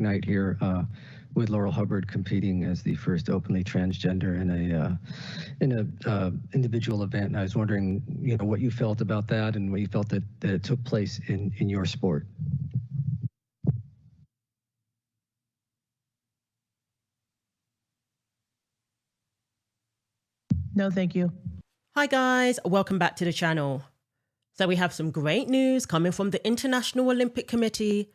night here with Laurel Hubbard competing as the first openly transgender in a individual event. And I was wondering, what you felt about that and what you felt that it took place in your sport. No, thank you. Hi guys, welcome back to the channel. So we have some great news coming from the International Olympic Committee.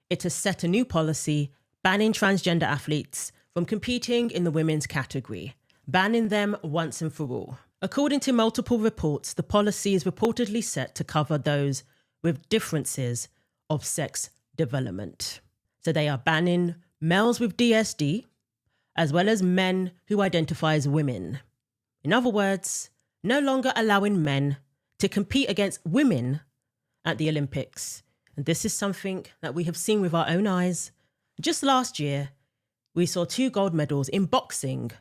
It has set a new policy banning transgender athletes from competing in the women's category, banning them once and for all. According to multiple reports, the policy is reportedly set to cover those with differences of sex development. So they are banning males with DSD, as well as men who identify as women. In other words, no longer allowing men to compete against women at the Olympics. And this is something that we have seen with our own eyes. Just last year, we saw 2 gold medals in boxing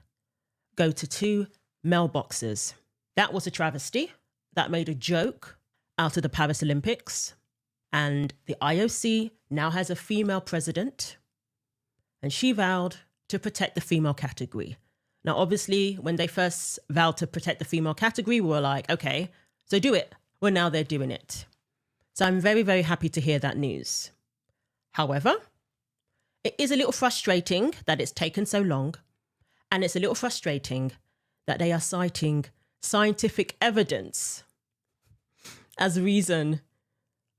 go to 2 male boxers. That was a travesty. That made a joke out of the Paris Olympics. And the IOC now has a female president, and she vowed to protect the female category. Now, obviously, when they first vowed to protect the female category, we were like, okay, so do it. Well, now they're doing it. So I'm very, very happy to hear that news. However, it is a little frustrating that it's taken so long, and it's a little frustrating that they are citing scientific evidence as reason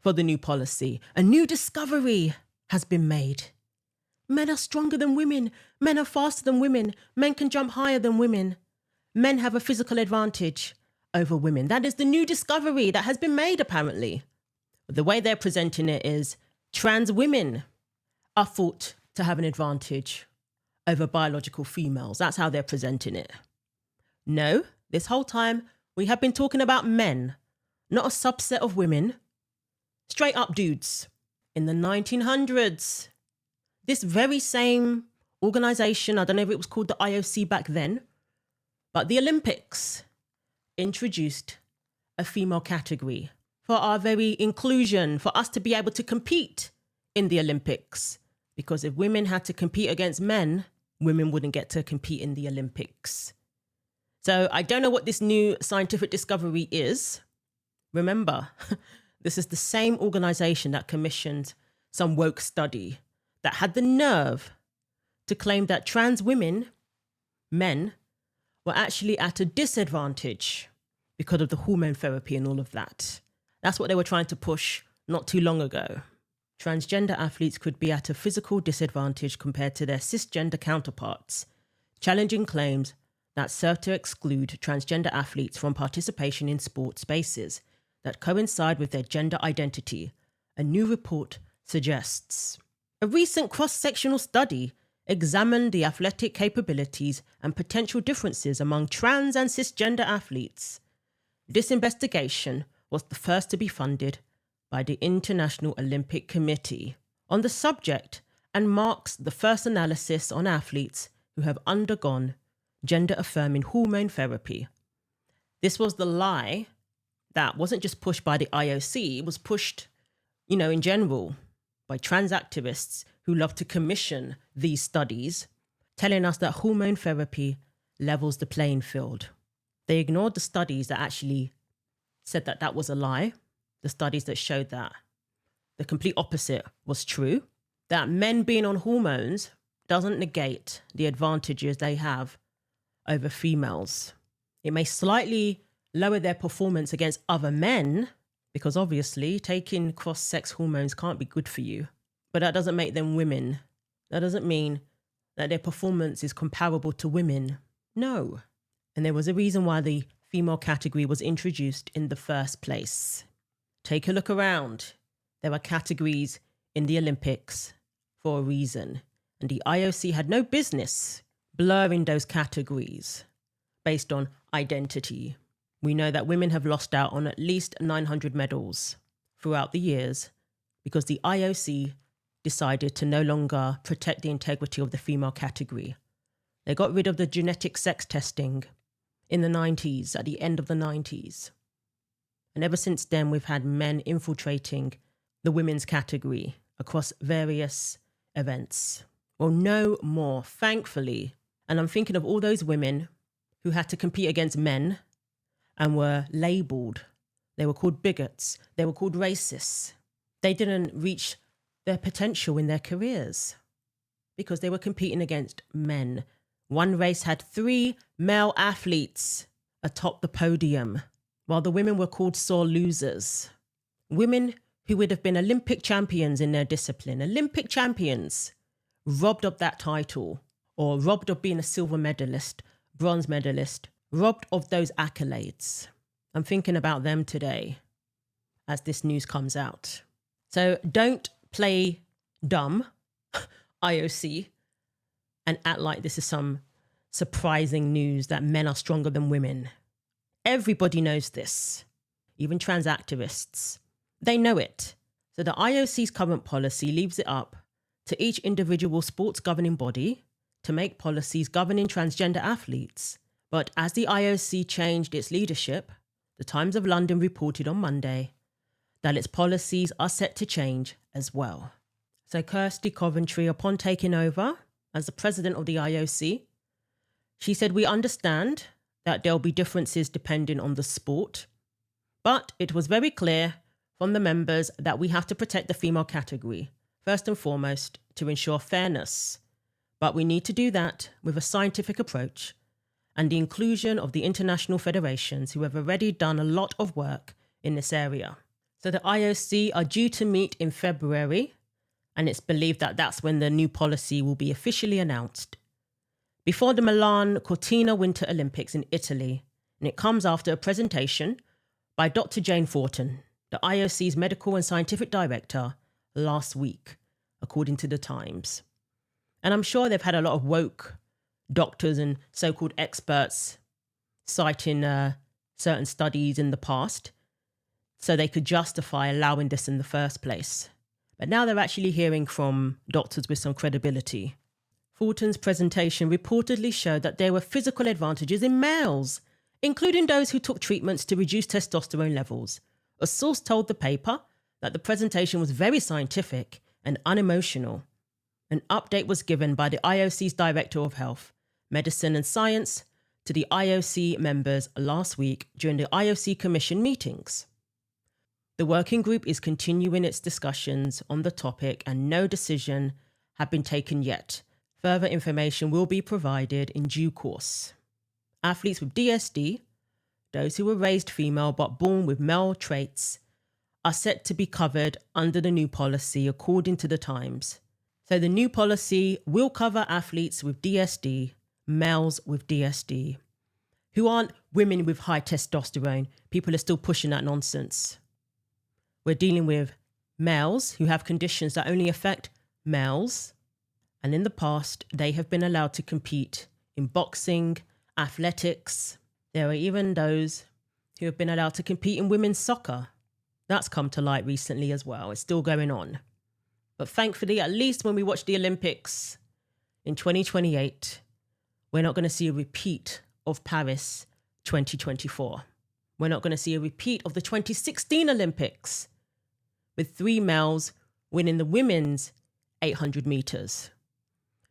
for the new policy. A new discovery has been made. Men are stronger than women. Men are faster than women. Men can jump higher than women. Men have a physical advantage over women. That is the new discovery that has been made, apparently. The way they're presenting it is trans women are thought to have an advantage over biological females. That's how they're presenting it. No, this whole time we have been talking about men, not a subset of women. Straight up dudes. In the 1900s, this very same organization, I don't know if it was called the IOC back then, but the Olympics introduced a female category for our very inclusion, for us to be able to compete in the Olympics. Because if women had to compete against men, women wouldn't get to compete in the Olympics. So I don't know what this new scientific discovery is. Remember, this is the same organization that commissioned some woke study that had the nerve to claim that trans women, men, were actually at a disadvantage because of the hormone therapy and all of that. That's what they were trying to push not too long ago. Transgender athletes could be at a physical disadvantage compared to their cisgender counterparts, challenging claims that serve to exclude transgender athletes from participation in sport spaces that coincide with their gender identity, a new report suggests. A recent cross-sectional study examined the athletic capabilities and potential differences among trans and cisgender athletes. This investigation was the first to be funded by the International Olympic Committee on the subject and marks the first analysis on athletes who have undergone gender-affirming hormone therapy. This was the lie that wasn't just pushed by the IOC, it was pushed, in general, by trans activists who love to commission these studies, telling us that hormone therapy levels the playing field. They ignored the studies that actually said that that was a lie, the studies that showed that the complete opposite was true, that men being on hormones doesn't negate the advantages they have over females. It may slightly lower their performance against other men, because obviously taking cross-sex hormones can't be good for you. But that doesn't make them women. That doesn't mean that their performance is comparable to women. No. And there was a reason why the female category was introduced in the first place. Take a look around. There are categories in the Olympics for a reason. And the IOC had no business blurring those categories based on identity. We know that women have lost out on at least 900 medals throughout the years because the IOC decided to no longer protect the integrity of the female category. They got rid of the genetic sex testing in the 90s, at the end of the 90s. And ever since then, we've had men infiltrating the women's category across various events. Well, no more, thankfully. And I'm thinking of all those women who had to compete against men and were labelled. They were called bigots. They were called racists. They didn't reach their potential in their careers because they were competing against men. One race had 3 male athletes atop the podium, while the women were called sore losers. Women who would have been Olympic champions in their discipline, Olympic champions, robbed of that title, or robbed of being a silver medalist, bronze medalist, robbed of those accolades. I'm thinking about them today as this news comes out. So don't play dumb, IOC, and act like this is some surprising news that men are stronger than women. Everybody knows this, even trans activists. They know it. So the IOC's current policy leaves it up to each individual sports governing body to make policies governing transgender athletes. But as the IOC changed its leadership, the Times of London reported on Monday that its policies are set to change as well. So Kirsty Coventry, upon taking over as the president of the IOC, she said, "We understand that there'll be differences depending on the sport, but it was very clear from the members that we have to protect the female category, first and foremost, to ensure fairness. But we need to do that with a scientific approach and the inclusion of the international federations who have already done a lot of work in this area." So the IOC are due to meet in February, and it's believed that that's when the new policy will be officially announced. Before the Milan Cortina Winter Olympics in Italy, and it comes after a presentation by Dr. Jane Fortin, the IOC's medical and scientific director, last week, according to the Times. And I'm sure they've had a lot of woke doctors and so-called experts citing certain studies in the past, so they could justify allowing this in the first place. But now they're actually hearing from doctors with some credibility. Fulton's presentation reportedly showed that there were physical advantages in males, including those who took treatments to reduce testosterone levels. A source told the paper that the presentation was very scientific and unemotional. An update was given by the IOC's Director of Health, Medicine and Science to the IOC members last week during the IOC Commission meetings. The working group is continuing its discussions on the topic and no decision have been taken yet. Further information will be provided in due course. Athletes with DSD, those who were raised female but born with male traits, are set to be covered under the new policy according to the Times. So the new policy will cover athletes with DSD, males with DSD, who aren't women with high testosterone. People are still pushing that nonsense. We're dealing with males who have conditions that only affect males. And in the past, they have been allowed to compete in boxing, athletics. There are even those who have been allowed to compete in women's soccer. That's come to light recently as well. It's still going on. But thankfully, at least when we watch the Olympics in 2028, we're not going to see a repeat of Paris 2024. We're not going to see a repeat of the 2016 Olympics, with 3 males winning the women's 800 meters.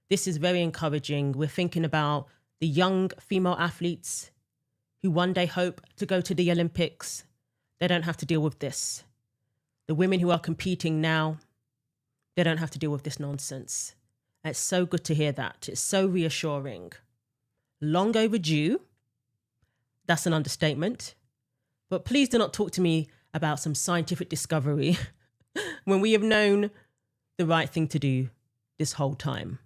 This is very encouraging. We're thinking about the young female athletes who one day hope to go to the Olympics. They don't have to deal with this. The women who are competing now, they don't have to deal with this nonsense. It's so good to hear that. It's so reassuring. Long overdue. That's an understatement. But please do not talk to me about some scientific discovery when we have known the right thing to do this whole time.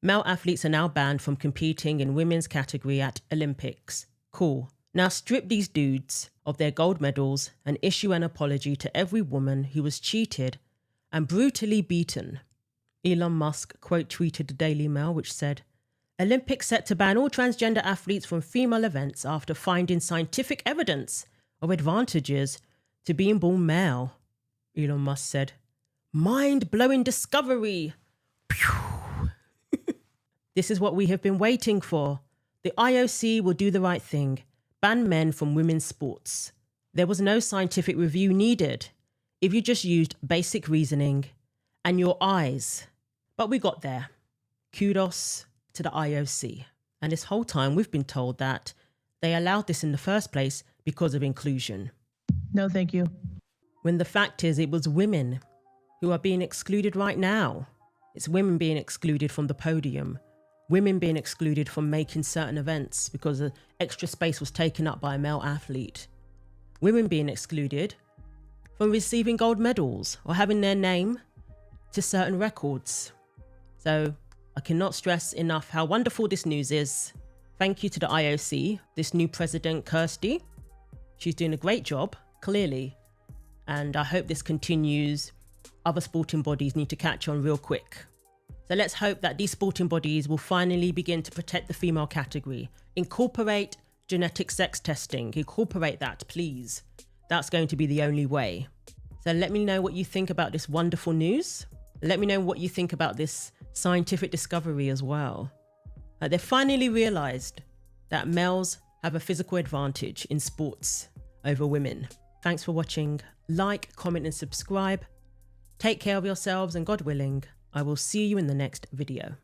Male athletes are now banned from competing in women's category at Olympics. Cool. Now strip these dudes of their gold medals and issue an apology to every woman who was cheated and brutally beaten. Elon Musk quote tweeted the Daily Mail, which said, "Olympics set to ban all transgender athletes from female events after finding scientific evidence of advantages to being born male." Elon Musk said, "Mind-blowing discovery." This is what we have been waiting for. The IOC will do the right thing. Ban men from women's sports. There was no scientific review needed if you just used basic reasoning and your eyes. But we got there. Kudos to the IOC. And this whole time we've been told that they allowed this in the first place because of inclusion. No, thank you. When the fact is it was women who are being excluded right now. It's women being excluded from the podium, women being excluded from making certain events because extra space was taken up by a male athlete, women being excluded from receiving gold medals or having their name to certain records. So I cannot stress enough how wonderful this news is. Thank you to the IOC, this new president, Kirsty. She's doing a great job, clearly. And I hope this continues. Other sporting bodies need to catch on real quick. So let's hope that these sporting bodies will finally begin to protect the female category. Incorporate genetic sex testing. Incorporate that, please. That's going to be the only way. So let me know what you think about this wonderful news. Let me know what you think about this scientific discovery as well. They finally realized that males have a physical advantage in sports over women. Thanks for watching. Like, comment and subscribe. Take care of yourselves, and God willing, I will see you in the next video.